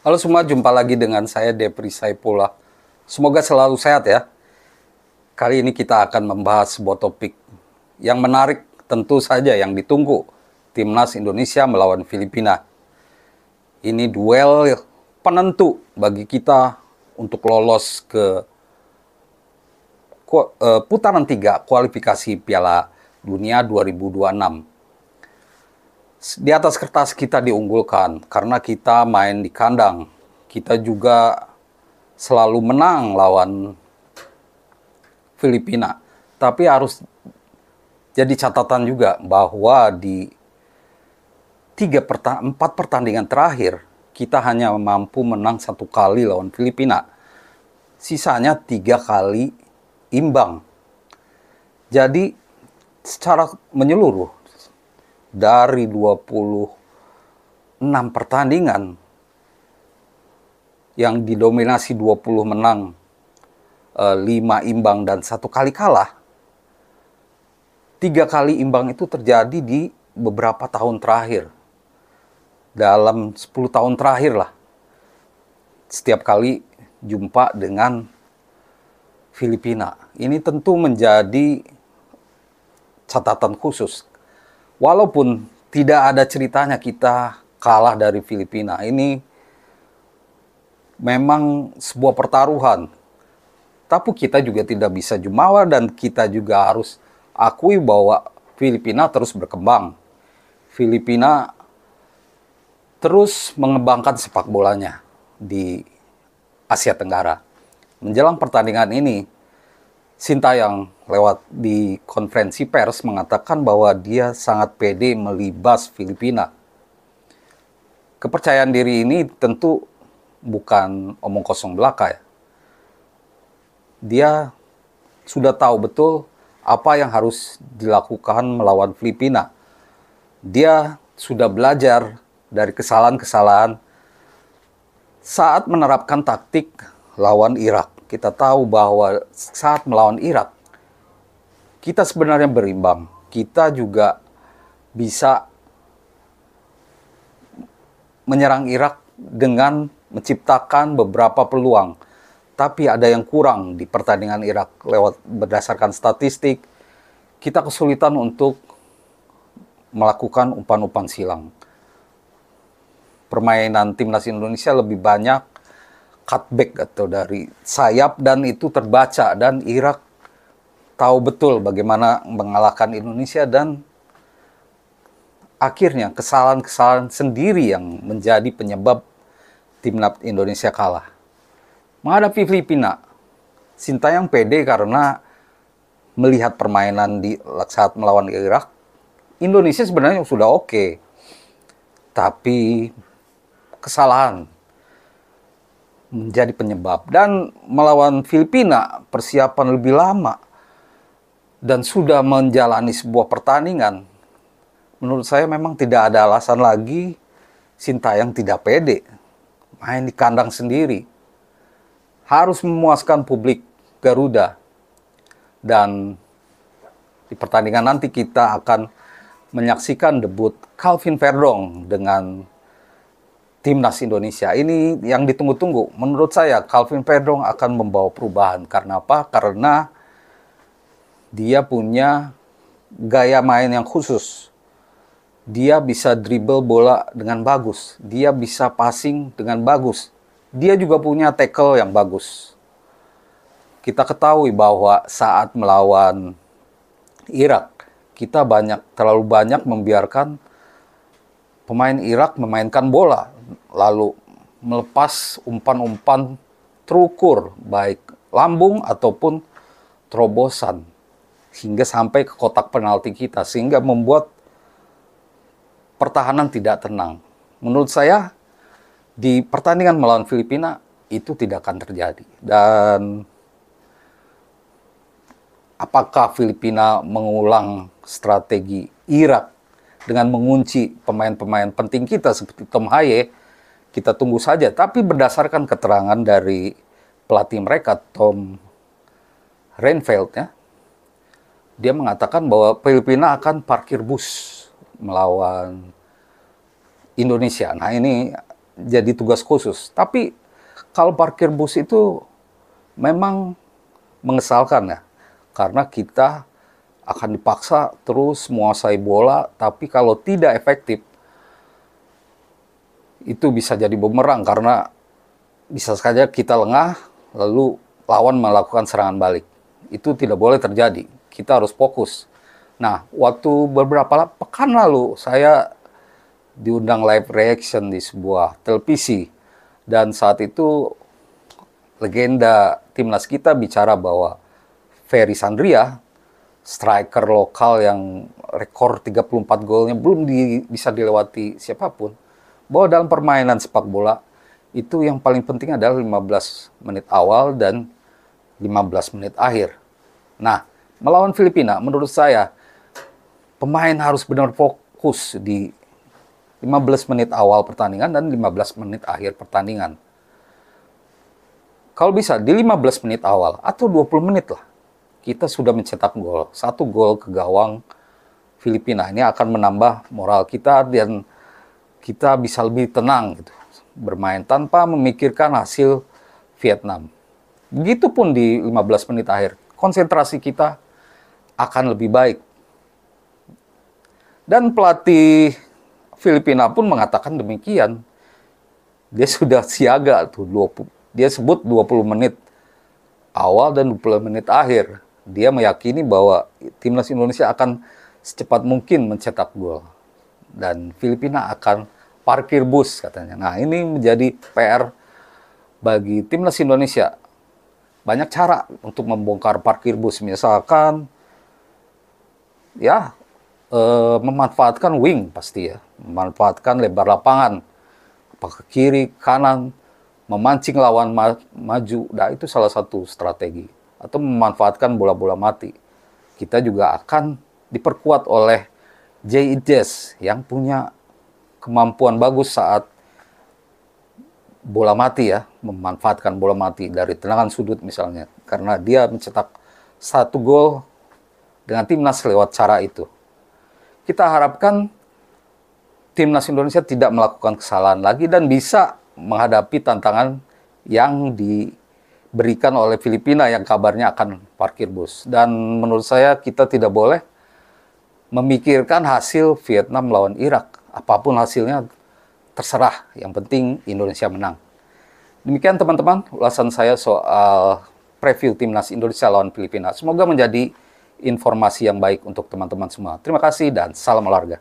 Halo semua, jumpa lagi dengan saya Depri Saipullah. Semoga selalu sehat ya. Kali ini kita akan membahas sebuah topik yang menarik, tentu saja yang ditunggu. Timnas Indonesia melawan Filipina. Ini duel penentu bagi kita untuk lolos ke putaran 3 kualifikasi Piala Dunia 2026. Di atas kertas kita diunggulkan karena kita main di kandang. Kita juga selalu menang lawan Filipina. Tapi harus jadi catatan juga bahwa di 4 pertandingan terakhir kita hanya mampu menang 1 kali lawan Filipina. Sisanya 3 kali imbang. Jadi secara menyeluruh dari 26 pertandingan yang didominasi 20 menang, 5 imbang dan 1 kali kalah. 3 kali imbang itu terjadi di beberapa tahun terakhir. Dalam 10 tahun terakhir lah. Setiap kali jumpa dengan Filipina. Ini tentu menjadi catatan khusus. Walaupun tidak ada ceritanya kita kalah dari Filipina. Ini memang sebuah pertaruhan. Tapi kita juga tidak bisa jumawa dan kita juga harus akui bahwa Filipina terus berkembang. Filipina terus mengembangkan sepak bolanya di Asia Tenggara. Menjelang pertandingan ini, Sintayong lewat di konferensi pers mengatakan bahwa dia sangat pede melibas Filipina. Kepercayaan diri ini tentu bukan omong kosong belaka ya. Dia sudah tahu betul apa yang harus dilakukan melawan Filipina. Dia sudah belajar dari kesalahan-kesalahan saat menerapkan taktik lawan Irak. Kita tahu bahwa saat melawan Irak, kita sebenarnya berimbang. Kita juga bisa menyerang Irak dengan menciptakan beberapa peluang. Tapi ada yang kurang di pertandingan Irak. Berdasarkan statistik, kita kesulitan untuk melakukan umpan-umpan silang. Permainan timnas Indonesia lebih banyak cutback atau dari sayap dan itu terbaca, dan Irak tahu betul bagaimana mengalahkan Indonesia dan akhirnya kesalahan-kesalahan sendiri yang menjadi penyebab timnas Indonesia kalah. Menghadapi Filipina, Sintayong pede karena melihat permainan di saat melawan Irak, Indonesia sebenarnya sudah oke. Tapi kesalahan menjadi penyebab. Dan melawan Filipina persiapan lebih lama dan sudah menjalani sebuah pertandingan. Menurut saya memang tidak ada alasan lagi Sintayong tidak pede main di kandang sendiri. Harus memuaskan publik Garuda. Dan di pertandingan nanti kita akan menyaksikan debut Calvin Verdong dengan Timnas Indonesia. Ini yang ditunggu-tunggu. Menurut saya Calvin Verdong akan membawa perubahan. Karena apa? Karena dia punya gaya main yang khusus. Dia bisa dribble bola dengan bagus. Dia bisa passing dengan bagus. Dia juga punya tackle yang bagus. Kita ketahui bahwa saat melawan Irak, kita terlalu banyak membiarkan pemain Irak memainkan bola, lalu melepas umpan-umpan terukur, baik lambung ataupun terobosan, hingga sampai ke kotak penalti kita, sehingga membuat pertahanan tidak tenang. Menurut saya, di pertandingan melawan Filipina, itu tidak akan terjadi. Dan apakah Filipina mengulang strategi Irak dengan mengunci pemain-pemain penting kita seperti Tom Haye, kita tunggu saja. Tapi berdasarkan keterangan dari pelatih mereka, Tom Reinfeldt, ya, dia mengatakan bahwa Filipina akan parkir bus melawan Indonesia. Nah, ini jadi tugas khusus. Tapi kalau parkir bus itu memang mengesalkan ya, karena kita akan dipaksa terus menguasai bola, tapi kalau tidak efektif, itu bisa jadi bumerang karena bisa saja kita lengah, lalu lawan melakukan serangan balik. Itu tidak boleh terjadi. Kita harus fokus. Nah, waktu beberapa pekan lalu, saya diundang live reaction di sebuah televisi. Dan saat itu, legenda timnas kita bicara bahwa Ferry Sandria, striker lokal yang rekor 34 golnya belum bisa dilewati siapapun, bahwa dalam permainan sepak bola, itu yang paling penting adalah 15 menit awal dan 15 menit akhir. Nah, melawan Filipina, menurut saya, pemain harus benar fokus di 15 menit awal pertandingan dan 15 menit akhir pertandingan. Kalau bisa, di 15 menit awal atau 20 menit lah, kita sudah mencetak gol. 1 gol ke gawang Filipina. Ini akan menambah moral kita dan kita bisa lebih tenang gitu, bermain tanpa memikirkan hasil Vietnam. Begitupun di 15 menit akhir, konsentrasi kita akan lebih baik. Dan pelatih Filipina pun mengatakan demikian. Dia sudah siaga tuh, dia sebut 20 menit awal dan 20 menit akhir. Dia meyakini bahwa timnas Indonesia akan secepat mungkin mencetak gol. Dan Filipina akan parkir bus katanya. Nah, ini menjadi PR bagi timnas Indonesia. Banyak cara untuk membongkar parkir bus, misalkan ya memanfaatkan wing pasti ya, memanfaatkan lebar lapangan, apakah kiri, kanan, memancing lawan maju. Nah, itu salah satu strategi. Atau memanfaatkan bola-bola mati. Kita juga akan diperkuat oleh Jay Idjes yang punya kemampuan bagus saat bola mati ya, memanfaatkan bola mati dari tendangan sudut misalnya, karena dia mencetak 1 gol dengan timnas lewat cara itu. Kita harapkan timnas Indonesia tidak melakukan kesalahan lagi dan bisa menghadapi tantangan yang diberikan oleh Filipina yang kabarnya akan parkir bus. Dan menurut saya kita tidak boleh memikirkan hasil Vietnam lawan Irak. Apapun hasilnya terserah, yang penting Indonesia menang. Demikian teman-teman ulasan saya soal preview timnas Indonesia lawan Filipina. Semoga menjadi informasi yang baik untuk teman-teman semua. Terima kasih dan salam olahraga.